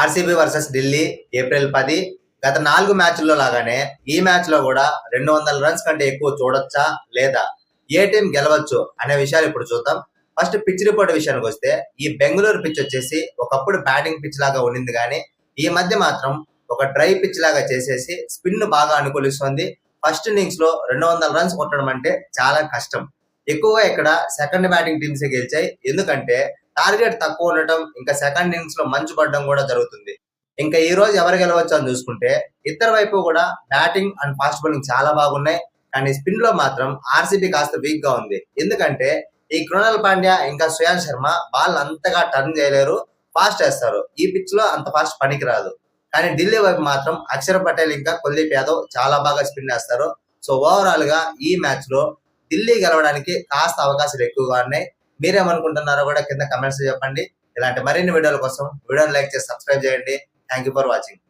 RCB versus Delhi April 10. గత 4 మ్యాచ్ల్లో లాగానే ఈ మ్యాచ్ లో కూడా 200 రన్స్ కంటే ఎక్కువ చూడొచ్చా లేదా, ఏ టీం గెలవచ్చు అనే విషయాలు ఇప్పుడు చూద్దాం. ఫస్ట్ పిచ్ రిపోర్ట్ విషయానికి వస్తే, ఈ బెంగళూరు పిచ్ వచ్చేసి ఒకప్పుడు బ్యాటింగ్ పిచ్ లాగా ఉండింది, కానీ ఈ మధ్య మాత్రం ఒక డ్రై పిచ్ లాగా చేసేసి స్పిన్ బాగా అనుకూలిస్తుంది. ఫస్ట్ ఇన్నింగ్స్ లో 200 రన్స్ కొట్టడం అంటే చాలా కష్టం. ఎక్కువగా ఇక్కడ సెకండ్ బ్యాటింగ్ టీమ్స్ గెలిచాయి, ఎందుకంటే టార్గెట్ తక్కువ ఉండటం, ఇంకా సెకండ్ ఇన్నింగ్స్ లో మంచు పడడం కూడా జరుగుతుంది. ఇంకా ఈ రోజు ఎవరు గెలవచ్చు అని చూసుకుంటే, ఇద్దరు వైపు కూడా బ్యాటింగ్ అండ్ ఫాస్ట్ బౌలింగ్ చాలా బాగున్నాయి, కానీ స్పిన్ లో మాత్రం ఆర్సీబీ కాస్త వీక్ గా ఉంది. ఎందుకంటే ఈ కృణాల్ పాండ్యా ఇంకా శ్రేయాన్ శర్మ బాల్ అంతగా టర్న్ చేయలేరు, ఫాస్ట్ వేస్తారు. ఈ పిచ్ లో అంత ఫాస్ట్ పనికి రాదు. కానీ ఢిల్లీ వైపు మాత్రం అక్షర్ పటేల్ ఇంకా కుల్దీప్ యాదవ్ చాలా బాగా స్పిన్ వేస్తారు. సో ఓవరాల్ గా ఈ మ్యాచ్ లో ఢిల్లీ గెలవడానికి కాస్త అవకాశాలు ఎక్కువగా ఉన్నాయి. మీరేమనుకుంటున్నారో కూడా కింద కమెంట్స్ చెప్పండి. ఇలాంటి మరిన్ని వీడియోల కోసం వీడియోని లైక్ చేసి సబ్స్క్రైబ్ చేయండి. Thank you for watching.